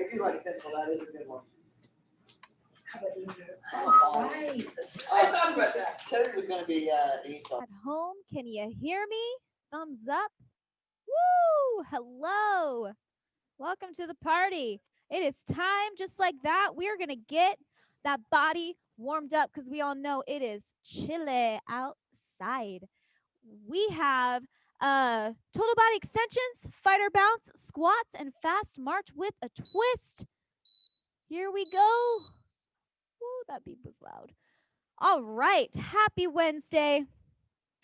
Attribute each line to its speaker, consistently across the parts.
Speaker 1: I do like Central. That is a good one.
Speaker 2: How about you?
Speaker 1: Right.
Speaker 2: I thought about that.
Speaker 1: Toad was going to be East.
Speaker 3: At home, can you hear me? Thumbs up. Woo! Hello. Welcome to the party. It is time, just like that. We are going to get that body warmed up because we all know it is chilly outside. We have total body extensions, fighter bounce, squats, and fast march with a twist. Here we go. Woo, that beep was loud. All right. Happy Wednesday.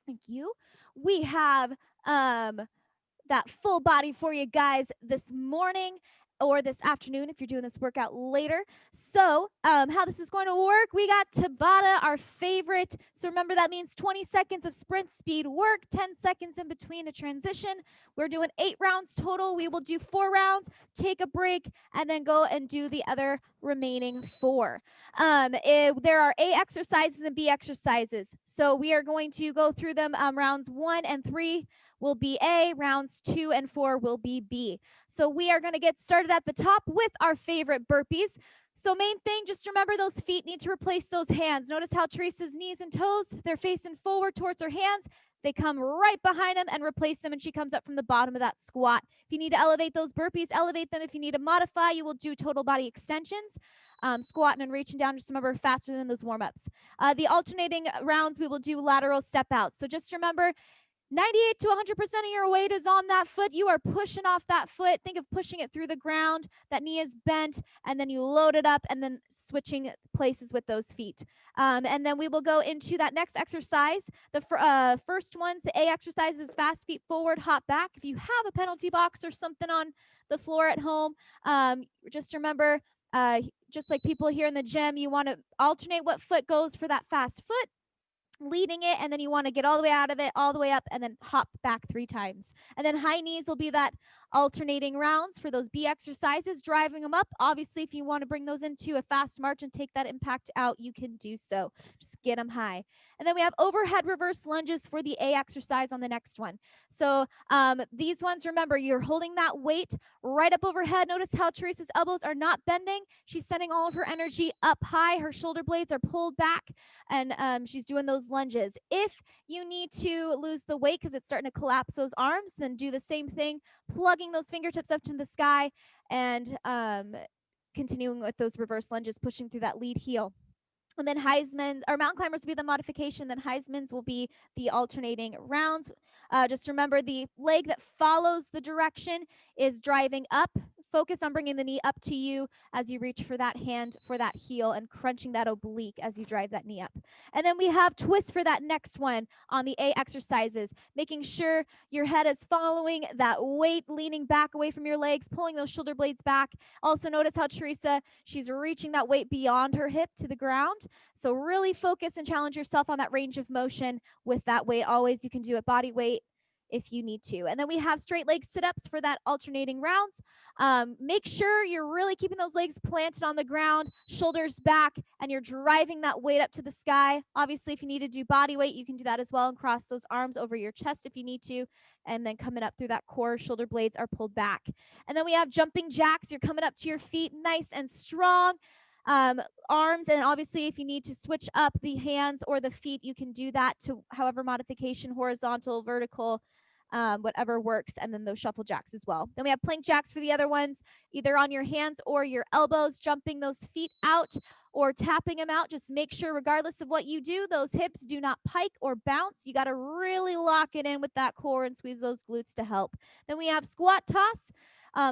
Speaker 3: Thank you. We have that full body for you guys this morning or this afternoon if you're doing this workout later. So how this is going to work, we got Tabata, our favorite. So remember, that means 20 seconds of sprint speed work, 10 seconds in between a transition. We're doing 8 rounds total. We will do 4 rounds, take a break, and then go and do the other remaining 4. There are A exercises and B exercises. So we are going to go through them. Rounds 1 and 3 will be A, rounds 2 and 4 will be B. So we are going to get started at the top with our favorite burpees. So main thing, just remember those feet need to replace those hands. Notice how Teresa's knees and toes, they're facing forward towards her hands. They come right behind them and replace them, and she comes up from the bottom of that squat. If you need to elevate those burpees, elevate them. If you need to modify, you will do total body extensions, squatting and reaching down. Just remember, faster than those warm-ups. The alternating rounds, we will do lateral step outs. So just remember, 98 to 100% of your weight is on that foot. You are pushing off that foot. Think of pushing it through the ground. That knee is bent, and then you load it up and then switching places with those feet. And then we will go into that next exercise. The first ones, the A exercise is fast feet forward, hop back. If you have a penalty box or something on the floor at home, just remember, just like people here in the gym, you want to alternate what foot goes for that fast foot, leading it, and then you want to get all the way out of it, all the way up, and then hop back 3 times. And then high knees will be that alternating rounds for those B exercises, driving them up. Obviously, if you want to bring those into a fast march and take that impact out, you can do so. Just get them high. And then we have overhead reverse lunges for the A exercise on the next one. So these ones, remember, you're holding that weight right up overhead. Notice how Teresa's elbows are not bending. She's sending all of her energy up high. Her shoulder blades are pulled back, and she's doing those lunges. If you need to lose the weight because it's starting to collapse those arms, then do the same thing, plugging those fingertips up to the sky and continuing with those reverse lunges, pushing through that lead heel. And then Heisman, or mountain climbers will be the modification, then Heisman's will be the alternating rounds. Just remember, the leg that follows the direction is driving up. Focus on bringing the knee up to you as you reach for that hand, for that heel, and crunching that oblique as you drive that knee up. And then we have twists for that next one on the A exercises, making sure your head is following that weight, leaning back away from your legs, pulling those shoulder blades back. Also notice how Teresa, she's reaching that weight beyond her hip to the ground. So really focus and challenge yourself on that range of motion with that weight. Always you can do it body weight if you need to. And then we have straight leg sit-ups for that alternating rounds. Make sure you're really keeping those legs planted on the ground, shoulders back, and you're driving that weight up to the sky. Obviously, if you need to do body weight, you can do that as well and cross those arms over your chest if you need to. And then coming up through that core, shoulder blades are pulled back. And then we have jumping jacks. You're coming up to your feet nice and strong. Arms, and obviously if you need to switch up the hands or the feet, you can do that to however modification, horizontal, vertical, whatever works. And then those shuffle jacks as well. Then we have plank jacks for the other ones, either on your hands or your elbows, jumping those feet out or tapping them out. Just make sure, regardless of what you do, those hips do not pike or bounce. You got to really lock it in with that core and squeeze those glutes to help. Then we have squat toss.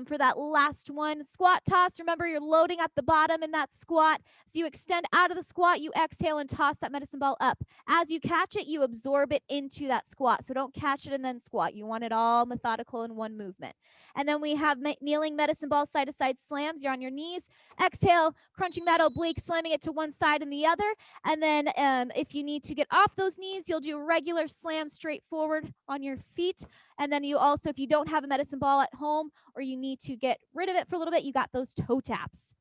Speaker 3: For that last one, squat toss. Remember, you're loading at the bottom in that squat. So you extend out of the squat, you exhale and toss that medicine ball up. As you catch it, you absorb it into that squat. So don't catch it and then squat. You want it all methodical in one movement. And then we have kneeling medicine ball side to side slams. You're on your knees. Exhale, crunching that oblique, slamming it to one side and the other. And then if you need to get off those knees, you'll do regular slam straight forward on your feet. And then you also, if you don't have a medicine ball at home or you need to get rid of it for a little bit, you got those toe taps.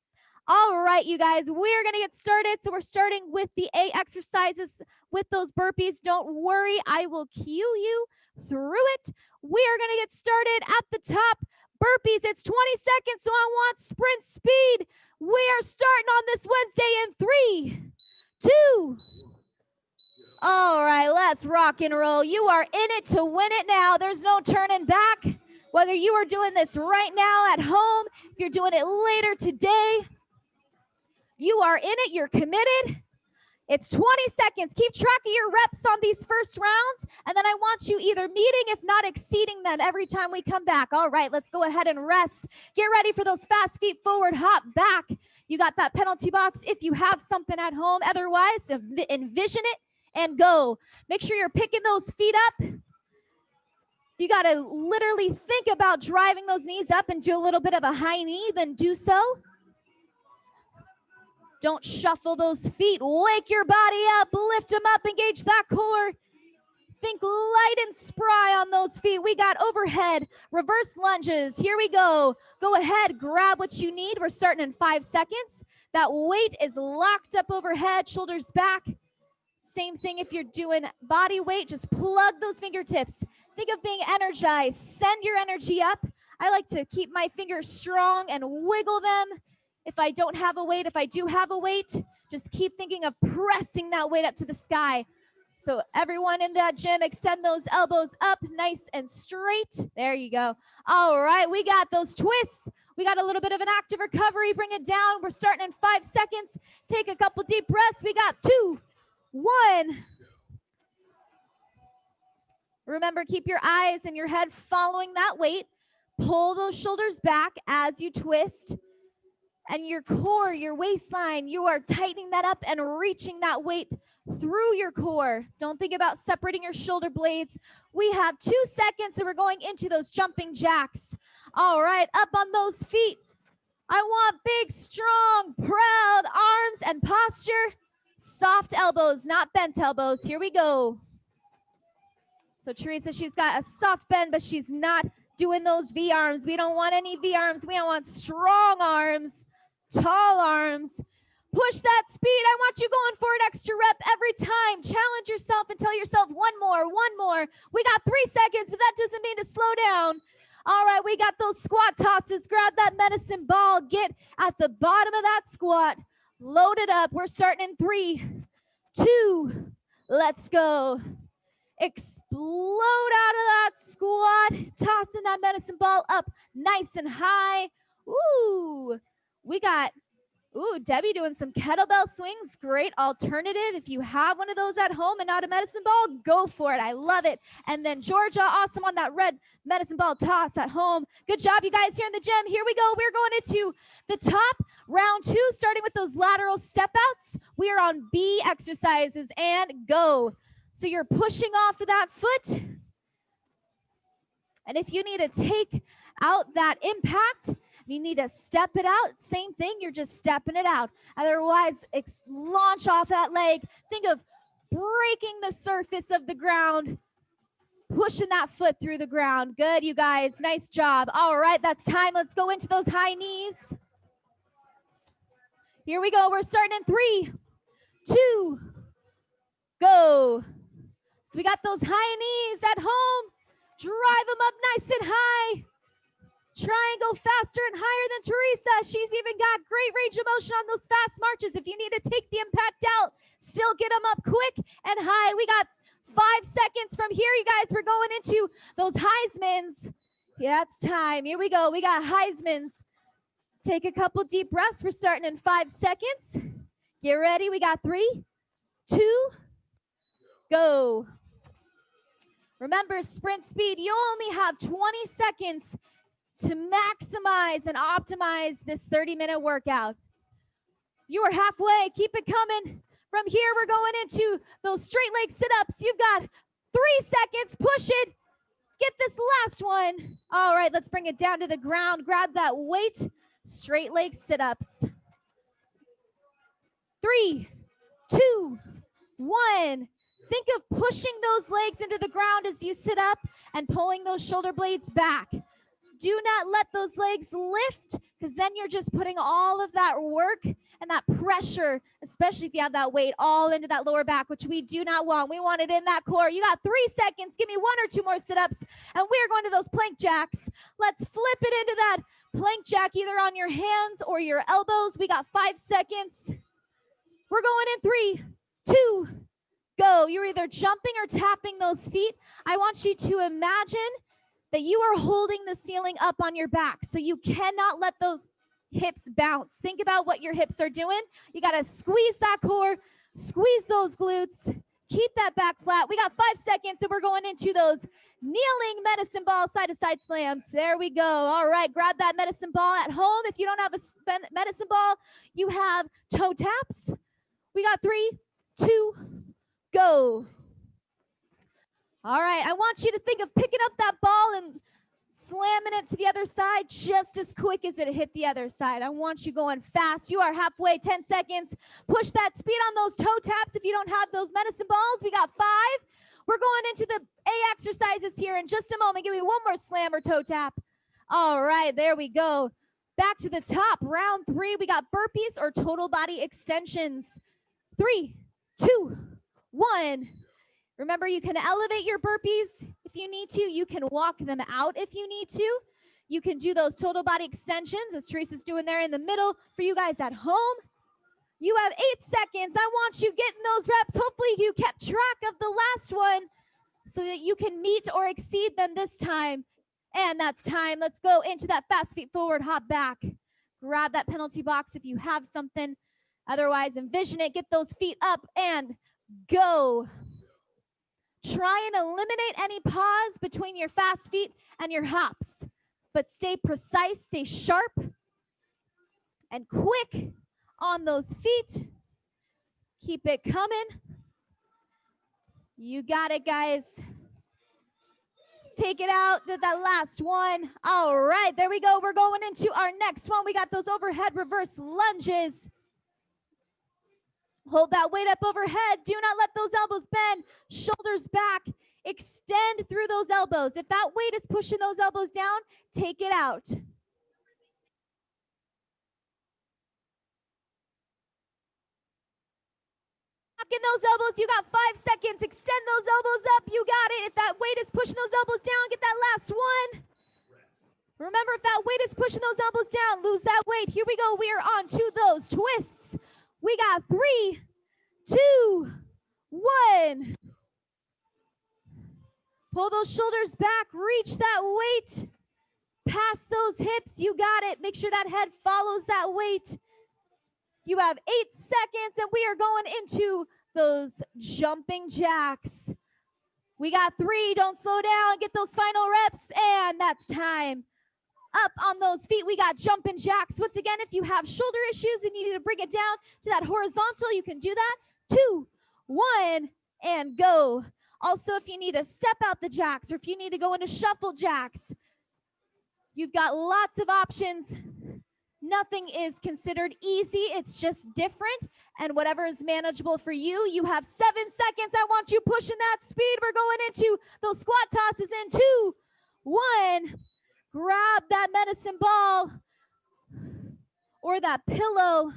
Speaker 3: All right, you guys, we're going to get started. So we're starting with the A exercises with those burpees. Don't worry, I will cue you through it. We are going to get started at the top. burpees. It's 20 seconds, so I want sprint speed. We are starting on this Wednesday in 3, 2. All right, let's rock and roll. You are in it to win it now. There's no turning back. Whether you are doing this right now at home, if you're doing it later today, you are in it, you're committed. It's 20 seconds. Keep track of your reps on these first rounds, and then I want you either meeting, if not exceeding them every time we come back. All right, let's go ahead and rest. Get ready for those fast feet forward, hop back. You got that penalty box if you have something at home. Otherwise, envision it and go. Make sure you're picking those feet up. You got to literally think about driving those knees up and do a little bit of a high knee, then do so. Don't shuffle those feet. Wake your body up. Lift them up. Engage that core. Think light and spry on those feet. We got overhead, reverse lunges. Here we go. Go ahead. Grab what you need. We're starting in 5 seconds. That weight is locked up overhead, shoulders back. Same thing if you're doing body weight. Just plug those fingertips. Think of being energized. Send your energy up. I like to keep my fingers strong and wiggle them. If I don't have a weight, if I do have a weight, just keep thinking of pressing that weight up to the sky. So everyone in that gym, extend those elbows up nice and straight. There you go. All right, we got those twists. We got a little bit of an active recovery. Bring it down. We're starting in 5 seconds. Take a couple deep breaths. We got 2, 1. Remember, keep your eyes and your head following that weight. Pull those shoulders back as you twist. And your core, your waistline, you are tightening that up and reaching that weight through your core. Don't think about separating your shoulder blades. We have 2 seconds and we're going into those jumping jacks. All right, up on those feet. I want big, strong, proud arms and posture. Soft elbows, not bent elbows. Here we go. So Teresa, she's got a soft bend, but she's not doing those V arms. We don't want any V arms. We want strong arms. Tall arms. Push that speed. I want you going for an extra rep every time. Challenge yourself and tell yourself one more. We got 3 seconds, but that doesn't mean to slow down. All right, we got those squat tosses. Grab that medicine ball. Get at the bottom of that squat. Load it up. We're starting in 3, 2. Let's go. Explode out of that squat. Tossing that medicine ball up nice and high. Ooh. We got, Debbie doing some kettlebell swings. Great alternative. If you have one of those at home and not a medicine ball, go for it. I love it. And then Georgia, awesome on that red medicine ball toss at home. Good job, you guys, here in the gym. Here we go. We're going into the top, round 2, starting with those lateral step outs. We are on B exercises and go. So you're pushing off of that foot. And if you need to take out that impact, you need to step it out. Same thing, you're just stepping it out. Otherwise, launch off that leg. Think of breaking the surface of the ground, pushing that foot through the ground. Good, you guys. Nice job. All right, that's time. Let's go into those high knees. Here we go. We're starting in 3, 2, go. So we got those high knees at home. Drive them up nice and high. Try and go faster and higher than Teresa. She's even got great range of motion on those fast marches. If you need to take the impact out, still get them up quick and high. We got 5 seconds from here, you guys. We're going into those Heismans. Yeah, it's time. Here we go. We got Heismans. Take a couple deep breaths. We're starting in 5 seconds. Get ready. We got 3, 2, go. Remember, sprint speed. You only have 20 seconds to maximize and optimize this 30-minute workout. You are halfway. Keep it coming. From here, we're going into those straight leg sit-ups. You've got 3 seconds. Push it. Get this last one. All right, let's bring it down to the ground. Grab that weight. Straight leg sit-ups. 3, 2, 1. Think of pushing those legs into the ground as you sit up and pulling those shoulder blades back. Do not let those legs lift, because then you're just putting all of that work and that pressure, especially if you have that weight all into that lower back, which we do not want. We want it in that core. You got 3 seconds. Give me 1 or 2 more sit-ups, and we're going to those plank jacks. Let's flip it into that plank jack, either on your hands or your elbows. We got 5 seconds. We're going in 3, 2, go. You're either jumping or tapping those feet. I want you to imagine that you are holding the ceiling up on your back, so you cannot let those hips bounce. Think about what your hips are doing. You got to squeeze that core, squeeze those glutes, keep that back flat. We got 5 seconds, and we're going into those kneeling medicine ball side-to-side slams. There we go. All right, grab that medicine ball at home. If you don't have a medicine ball, you have toe taps. We got 3, 2, go. All right, I want you to think of picking up that ball and slamming it to the other side just as quick as it hit the other side. I want you going fast. You are halfway, 10 seconds. Push that speed on those toe taps if you don't have those medicine balls. We got 5. We're going into the A exercises here in just a moment. Give me 1 more slam or toe tap. All right, there we go. Back to the top, round 3. We got burpees or total body extensions. 3, 2, 1. Remember, you can elevate your burpees if you need to. You can walk them out if you need to. You can do those total body extensions, as Teresa's doing there in the middle for you guys at home. You have 8 seconds. I want you getting those reps. Hopefully you kept track of the last one so that you can meet or exceed them this time. And that's time. Let's go into that fast feet forward, hop back. Grab that penalty box if you have something. Otherwise, envision it. Get those feet up and go. Try and eliminate any pause between your fast feet and your hops, but stay precise, stay sharp, and quick on those feet. Keep it coming. You got it, guys. Take it out, that last one. All right, there we go. We're going into our next one. We got those overhead reverse lunges. Hold that weight up overhead. Do not let those elbows bend. Shoulders back. Extend through those elbows. If that weight is pushing those elbows down, take it out. Lock in those elbows. You got 5 seconds. Extend those elbows up. You got it. If that weight is pushing those elbows down, get that last one. Remember, if that weight is pushing those elbows down, lose that weight. Here we go. We are on to those twists. We got 3, 2, 1. Pull those shoulders back. Reach that weight. Past those hips. You got it. Make sure that head follows that weight. You have 8 seconds, and we are going into those jumping jacks. We got 3. Don't slow down. Get those final reps, and that's time. Up on those feet, we got jumping jacks. Once again, if you have shoulder issues and you need to bring it down to that horizontal, you can do that. 2, 1, and go. Also, if you need to step out the jacks or if you need to go into shuffle jacks, you've got lots of options. Nothing is considered easy. It's just different, and whatever is manageable for you. You have 7 seconds. I want you pushing that speed. We're going into those squat tosses in 2, 1. Grab that medicine ball or that pillow,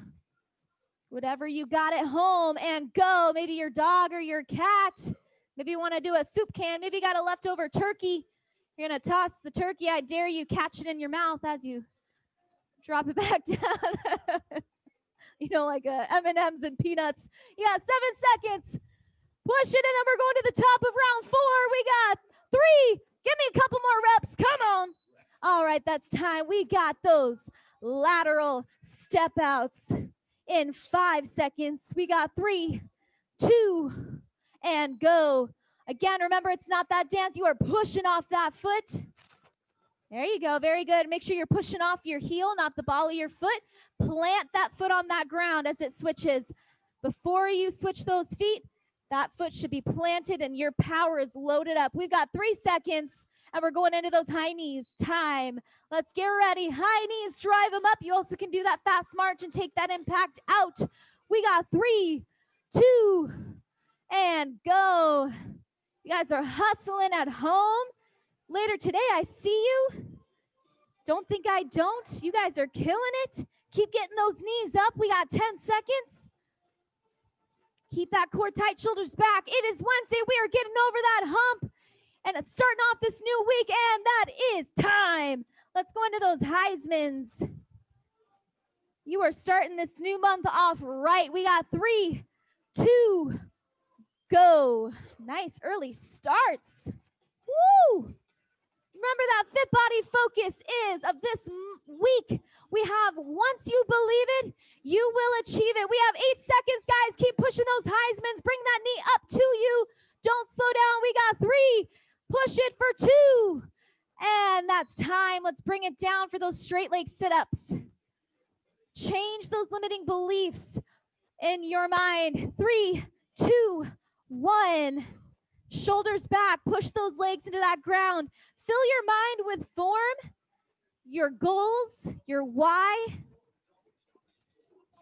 Speaker 3: whatever you got at home, and go. Maybe your dog or your cat. Maybe you want to do a soup can. Maybe you got a leftover turkey. You're going to toss the turkey. I dare you catch it in your mouth as you drop it back down. You know, like M&Ms and peanuts. Yeah, 7 seconds. Push it, and then we're going to the top of round 4. We got 3. Give me a couple more reps. Come on. All right, that's time. We got those lateral step outs in 5 seconds. We got 3, 2, and go. Again, remember, it's not that dance. You are pushing off that foot. There you go. Very good. Make sure you're pushing off your heel, not the ball of your foot. Plant that foot on that ground as it switches. Before you switch those feet, that foot should be planted and your power is loaded up. We've got 3 seconds. And we're going into those high knees. Time. Let's get ready. High knees, drive them up. You also can do that fast march and take that impact out. We got 3, 2, and go. You guys are hustling at home. Later today, I see you. Don't think I don't. You guys are killing it. Keep getting those knees up. We got 10 seconds. Keep that core tight, shoulders back. It is Wednesday. We are getting over that hump. And it's starting off this new week, and that is time. Let's go into those Heismans. You are starting this new month off right. We got 3, 2, go. Nice early starts. Woo! Remember that Fit Body Focus is of this week. We have, once you believe it, you will achieve it. We have 8 seconds, guys. Keep pushing those Heismans. Bring that knee up to you. Don't slow down. We got 3. Push it for 2. And that's time. Let's bring it down for those straight leg sit-ups. Change those limiting beliefs in your mind. 3, 2, 1. Shoulders back. Push those legs into that ground. Fill your mind with form, your goals, your why.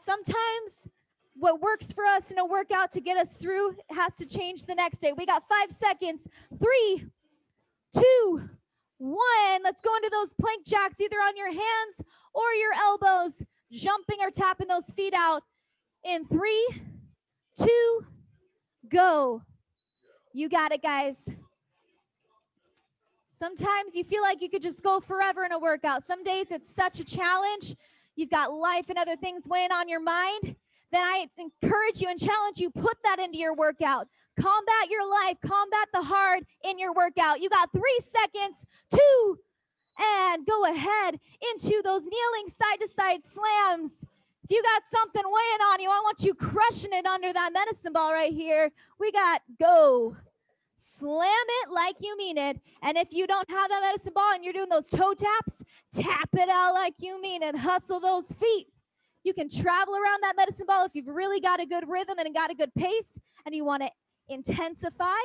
Speaker 3: Sometimes what works for us in a workout to get us through has to change the next day. We got 5 seconds. 3, 2, 1. Let's go into those plank jacks, either on your hands or your elbows, jumping or tapping those feet out. In 3, 2, go. You got it, guys. Sometimes you feel like you could just go forever in a workout. Some days it's such a challenge. You've got life and other things weighing on your mind. Then I encourage you and challenge you, put that into your workout. Combat your life, combat the hard in your workout. You got 3 seconds, 2, and go ahead into those kneeling side-to-side slams. If you got something weighing on you, I want you crushing it under that medicine ball right here. We got go. Slam it like you mean it. And if you don't have that medicine ball and you're doing those toe taps, tap it out like you mean it. Hustle those feet. You can travel around that medicine ball if you've really got a good rhythm and got a good pace and you want to intensify.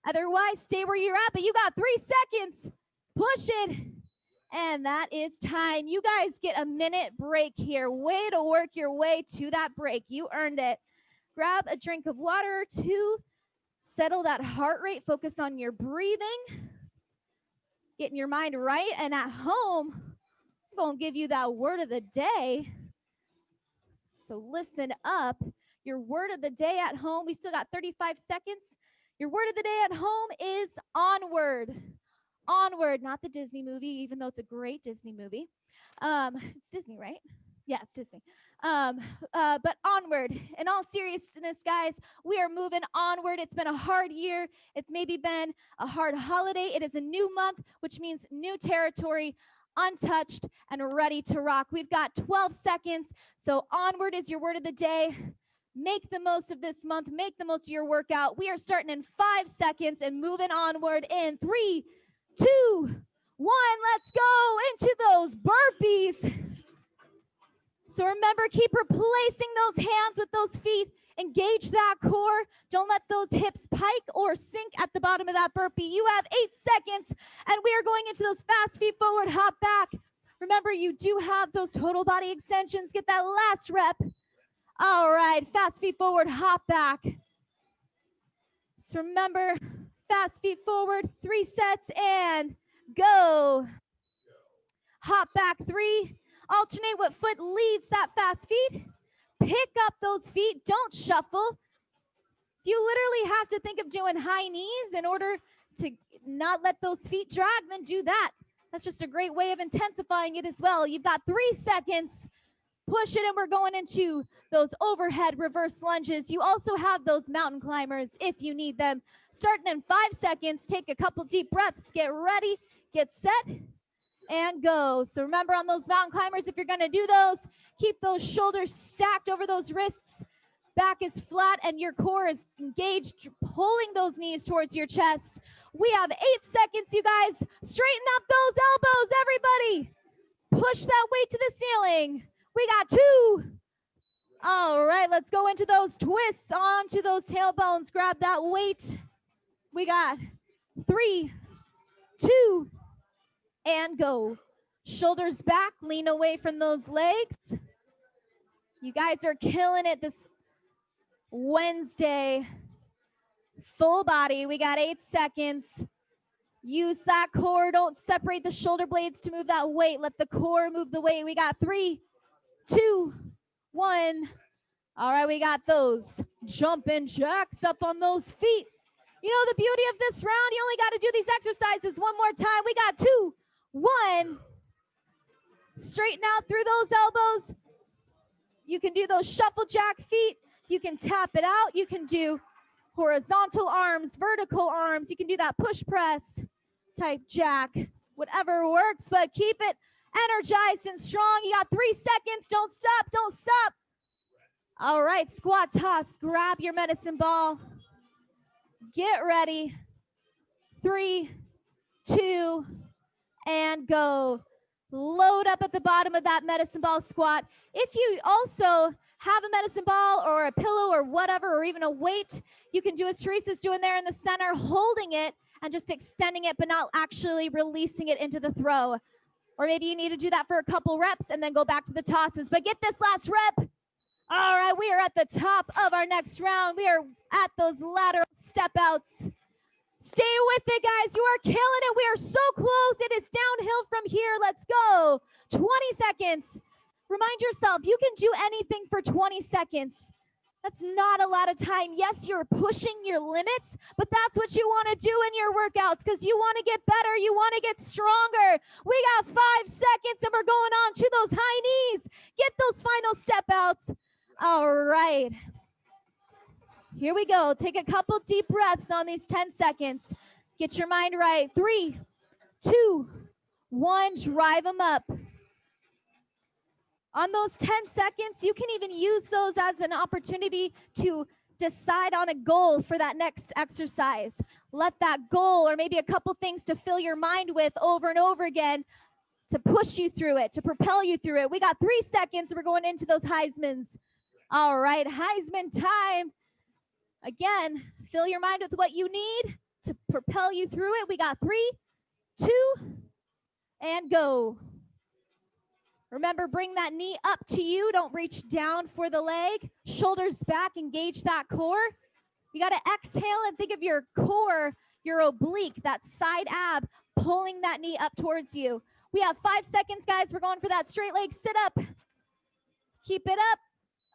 Speaker 3: Otherwise, stay where you're at, but you got 3 seconds. Push it. And that is time. You guys get a minute break here. Way to work your way to that break. You earned it. Grab a drink of water or 2. Settle that heart rate. Focus on your breathing. Getting your mind right. And at home, I'm going to give you that word of the day. So listen up. Your word of the day at home. We still got 35 seconds. Your word of the day at home is onward. Onward, not the Disney movie, even though it's a great Disney movie. It's Disney, right? Yeah, it's Disney. But onward. In all seriousness, guys, we are moving onward. It's been a hard year. It's maybe been a hard holiday. It is a new month, which means new territory, untouched and ready to rock. We've got 12 seconds. So onward is your word of the day. Make the most of this month. Make the most of your workout. We are starting in 5 seconds and moving onward in 3, 2, 1. Let's go into those burpees. So remember, keep replacing those hands with those feet. Engage that core. Don't let those hips pike or sink at the bottom of that burpee. You have 8 seconds, and we are going into those fast feet forward, hop back. Remember, you do have those total body extensions. Get that last rep. All right, fast feet forward, hop back. So remember, fast feet forward, 3 sets, and go. Hop back 3. Alternate what foot leads that fast feet. Pick up those feet. Don't shuffle. You literally have to think of doing high knees in order to not let those feet drag, then do that. That's just a great way of intensifying it as well. You've got 3 seconds. Push it, and we're going into those overhead reverse lunges. You also have those mountain climbers if you need them. Starting in 5 seconds, take a couple deep breaths, get ready, get set, and go. So remember, on those mountain climbers, if you're going to do those, keep those shoulders stacked over those wrists. Back is flat and your core is engaged, pulling those knees towards your chest. We have 8 seconds, you guys. Straighten up those elbows, everybody. Push that weight to the ceiling. We got 2. All right, let's go into those twists onto those tailbones. Grab that weight. We got 3, 2, and go. Shoulders back, lean away from those legs. You guys are killing it this Wednesday. Full body. We got 8 seconds. Use that core. Don't separate the shoulder blades to move that weight. Let the core move the weight. We got 3, 2, 1. All right, we got those jumping jacks up on those feet. You know the beauty of this round? You only got to do these exercises one more time. We got 2, 1. Straighten out through those elbows. You can do those shuffle jack feet. You can tap it out. You can do horizontal arms, vertical arms. You can do that push press type jack, whatever works, but keep it energized and strong. You got 3 seconds. Don't stop. Don't stop. All right, squat toss. Grab your medicine ball. Get ready. 3, 2, and go. Load up at the bottom of that medicine ball squat. If you also have a medicine ball or a pillow or whatever, or even a weight, you can do as Teresa's doing there in the center, holding it and just extending it, but not actually releasing it into the throw. Or maybe you need to do that for a couple reps and then go back to the tosses. But get this last rep. All right, we are at the top of our next round. We are at those lateral step outs. Stay with it, guys. You are killing it. We are so close. It is downhill from here. Let's go. 20 seconds. Remind yourself, you can do anything for 20 seconds. That's not a lot of time. Yes, you're pushing your limits, but that's what you want to do in your workouts because you want to get better. You want to get stronger. We got 5 seconds and we're going on to those high knees. Get those final step outs. All right. Here we go. Take a couple deep breaths on these 10 seconds. Get your mind right. 3, 2, 1. Drive them up. On those 10 seconds, you can even use those as an opportunity to decide on a goal for that next exercise. Let that goal or maybe a couple things to fill your mind with over and over again to push you through it, to propel you through it. We got 3 seconds. We're going into those Heismans. All right, Heisman time. Again, fill your mind with what you need to propel you through it. We got 3, 2, and go. Remember, bring that knee up to you. Don't reach down for the leg. Shoulders back, engage that core. You got to exhale and think of your core, your oblique, that side ab, pulling that knee up towards you. We have 5 seconds, guys. We're going for that straight leg sit up. Keep it up.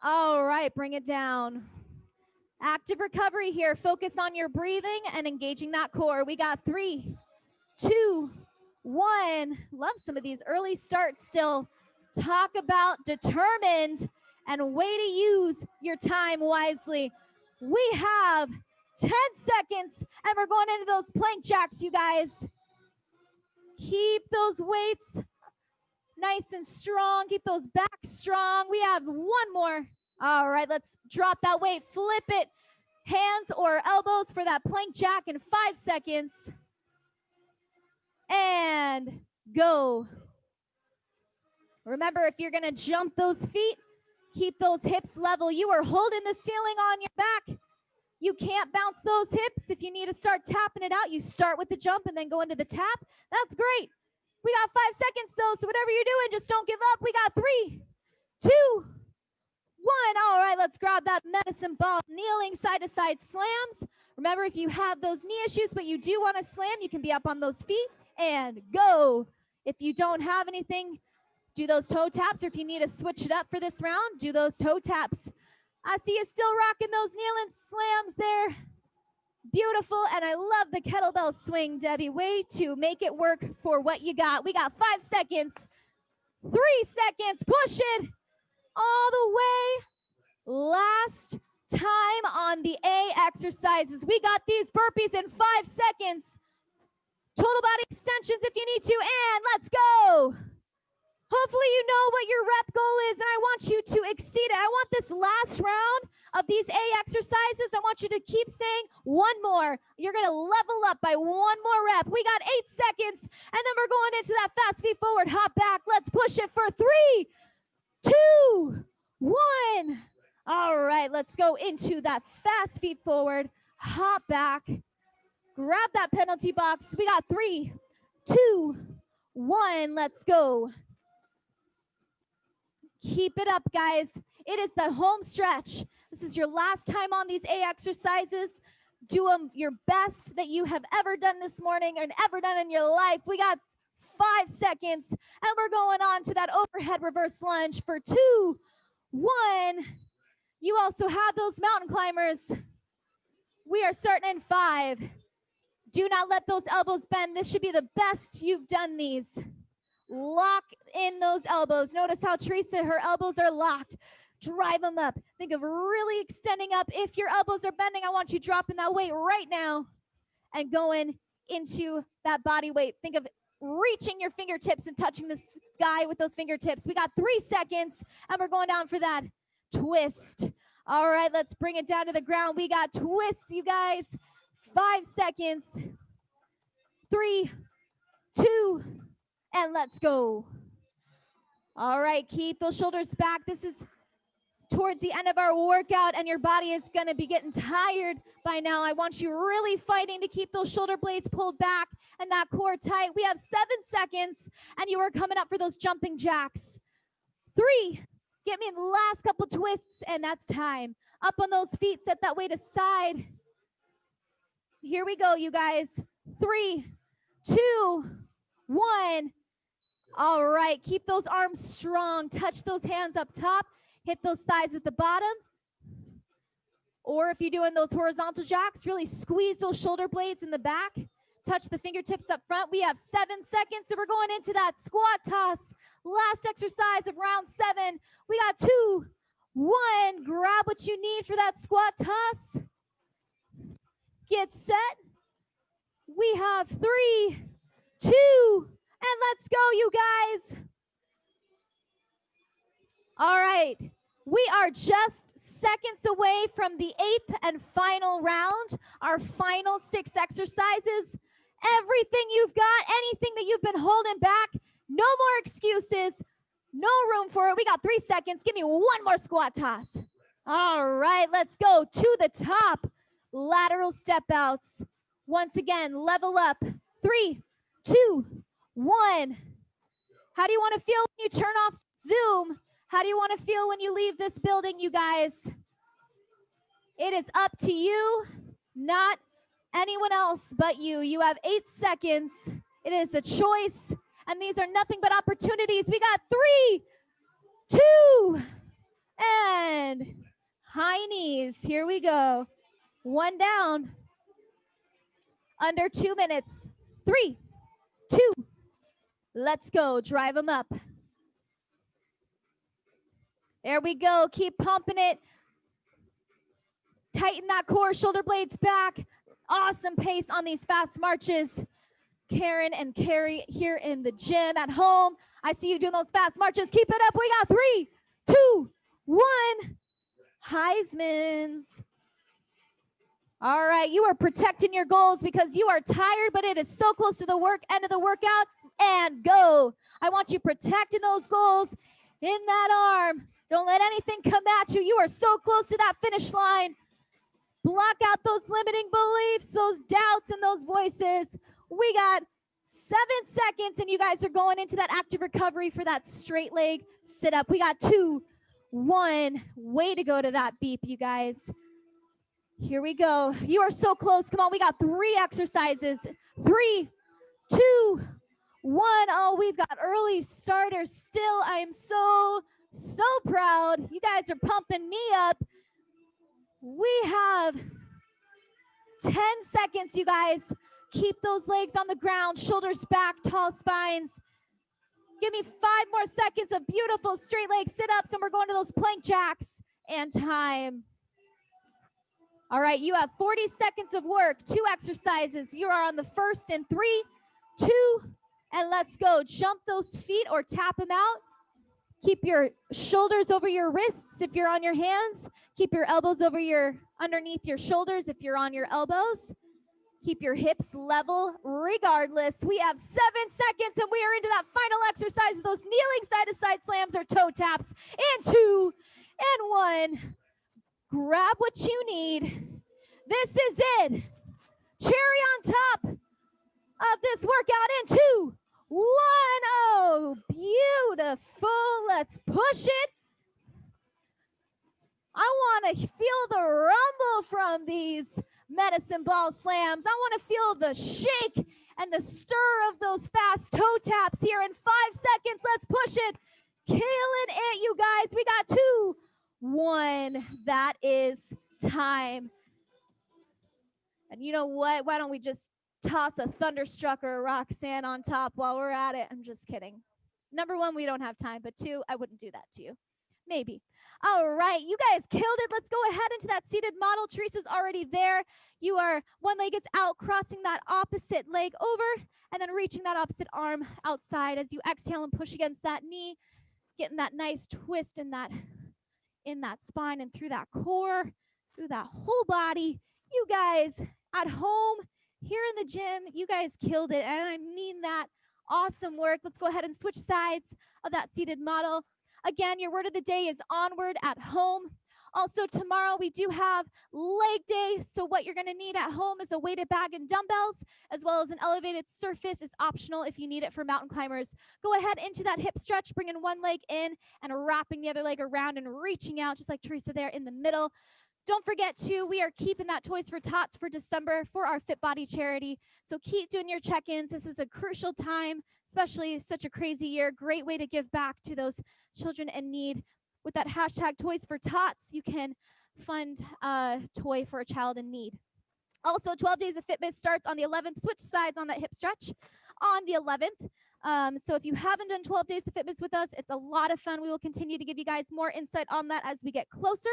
Speaker 3: All right, bring it down. Active recovery here. Focus on your breathing and engaging that core. We got 3, 2, 1. Love some of these early starts still. Talk about determined and way to use your time wisely. We have 10 seconds and we're going into those plank jacks, you guys. Keep those weights nice and strong. Keep those back strong. We have 1 more. All right, let's drop that weight. Flip it, hands or elbows for that plank jack in 5 seconds. And go. Remember, if you're going to jump those feet, keep those hips level. You are holding the ceiling on your back. You can't bounce those hips. If you need to start tapping it out, you start with the jump and then go into the tap. That's great. We got 5 seconds, though, so whatever you're doing, just don't give up. We got 3, 2, 1. All right, let's grab that medicine ball. Kneeling side-to-side slams. Remember, if you have those knee issues, but you do want to slam, you can be up on those feet and go. If you don't have anything, do those toe taps, or if you need to switch it up for this round, do those toe taps. I see you still rocking those kneeling slams there. Beautiful, and I love the kettlebell swing, Debbie. Way to make it work for what you got. We got 5 seconds, 3 seconds, push it all the way. Last time on the A exercises. We got these burpees in 5 seconds. Total body extensions if you need to, and let's go. Hopefully you know what your rep goal is, and I want you to exceed it. I want this last round of these A exercises, I want you to keep saying 1 more. You're going to level up by 1 more rep. We got 8 seconds, and then we're going into that fast feet forward, hop back. Let's push it for 3, 2, 1. All right, let's go into that fast feet forward, hop back. Grab that penalty box. We got 3, 2, 1. Let's go. Keep it up, guys. It is the home stretch. This is your last time on these A exercises. Do them your best that you have ever done this morning and ever done in your life. We got 5 seconds. And we're going on to that overhead reverse lunge for 2, 1. You also have those mountain climbers. We are starting in 5. Do not let those elbows bend. This should be the best you've done these. Lock in those elbows. Notice how Teresa, her elbows are locked. Drive them up. Think of really extending up. If your elbows are bending, I want you dropping that weight right now and going into that body weight. Think of reaching your fingertips and touching the sky with those fingertips. We got 3 seconds, and we're going down for that twist. All right, let's bring it down to the ground. We got twists, you guys. 5 seconds. 3, 2, and let's go. All right, keep those shoulders back. This is towards the end of our workout, and your body is going to be getting tired by now. I want you really fighting to keep those shoulder blades pulled back and that core tight. We have 7 seconds, and you are coming up for those jumping jacks. 3, get me in the last couple twists, and that's time. Up on those feet, set that weight aside. Here we go, you guys. 3, 2, 1. All right, keep those arms strong. Touch those hands up top. Hit those thighs at the bottom. Or if you're doing those horizontal jacks, really squeeze those shoulder blades in the back. Touch the fingertips up front. We have 7 seconds, so we're going into that squat toss. Last exercise of round 7. We got 2, 1. Grab what you need for that squat toss. Get set. We have 3, 2, and let's go, you guys. All right. We are just seconds away from the 8th and final round, our final 6 exercises. Everything you've got, anything that you've been holding back, no more excuses, no room for it. We got 3 seconds. Give me one more squat toss. All right, let's go to the top. Lateral step outs. Once again, level up. 3, 2, 1. How do you want to feel when you turn off Zoom? How do you want to feel when you leave this building, you guys? It is up to you, not anyone else but you. You have 8 seconds. It is a choice, and these are nothing but opportunities. We got 3, 2, and high knees. Here we go. 1 down. Under 2 minutes. 3, 2. Let's go. Drive them up. There we go. Keep pumping it. Tighten that core, shoulder blades back. Awesome pace on these fast marches. Karen and Carrie here in the gym at home. I see you doing those fast marches. Keep it up. We got 3, 2, 1. Heisman's. All right, you are protecting your goals because you are tired, but it is so close to the end of the workout. And go. I want you protecting those goals in that arm. Don't let anything come at you. You are so close to that finish line. Block out those limiting beliefs, those doubts, and those voices. We got 7 seconds, and you guys are going into that active recovery for that straight leg sit up. We got 2, 1. Way to go to that beep, you guys. Here we go. You are so close. Come on, we got 3 exercises. 3, 2, 1. Oh, we've got early starters still. I am so proud. You guys are pumping me up. We have 10 seconds, you guys. Keep those legs on the ground, shoulders back, tall spines. Give me 5 more seconds of beautiful straight leg sit-ups, and we're going to those plank jacks. And time. All right, you have 40 seconds of work, 2 exercises. You are on the first in 3, 2, and let's go. Jump those feet or tap them out. Keep your shoulders over your wrists if you're on your hands. Keep your elbows underneath your shoulders if you're on your elbows. Keep your hips level regardless. We have 7 seconds, and we are into that final exercise of those kneeling side-to-side slams or toe taps. And 2, and 1. Grab what you need. This is it. Cherry on top of this workout in 2, 1. Oh, beautiful. Let's push it. I want to feel the rumble from these medicine ball slams. I want to feel the shake and the stir of those fast toe taps here in 5 seconds. Let's push it. Killing it, you guys. We got 2, 1. That is time. And you know what? Why don't we just toss a Thunderstruck or a Roxanne on top while we're at it? I'm just kidding. Number 1, we don't have time, but 2, I wouldn't do that to you. Maybe. All right, you guys killed it. Let's go ahead into that seated model. Teresa's already there. You are, one leg is out, crossing that opposite leg over, and then reaching that opposite arm outside as you exhale and push against that knee, getting that nice twist in that spine and through that core, through that whole body. You guys at home, here in the gym, you guys killed it, and I mean that. Awesome work. Let's go ahead and switch sides of that seated model. Again, your word of the day is onward at home. Also, tomorrow we do have leg day. So what you're going to need at home is a weighted bag and dumbbells, as well as an elevated surface is optional if you need it for mountain climbers. Go ahead into that hip stretch, bringing one leg in and wrapping the other leg around and reaching out, just like Teresa there in the middle. Don't forget, too, we are keeping that Toys for Tots for December for our Fit Body charity. So keep doing your check-ins. This is a crucial time, especially such a crazy year. Great way to give back to those children in need. With that hashtag Toys for Tots, you can fund a toy for a child in need. Also, 12 Days of Fitness starts on the 11th. Switch sides on that hip stretch on the 11th. So if you haven't done 12 Days of Fitness with us, it's a lot of fun. We will continue to give you guys more insight on that as we get closer.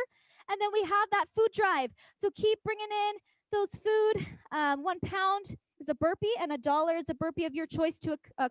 Speaker 3: And then we have that food drive. So keep bringing in those food. 1 pound is a burpee and $1 is a burpee of your choice to a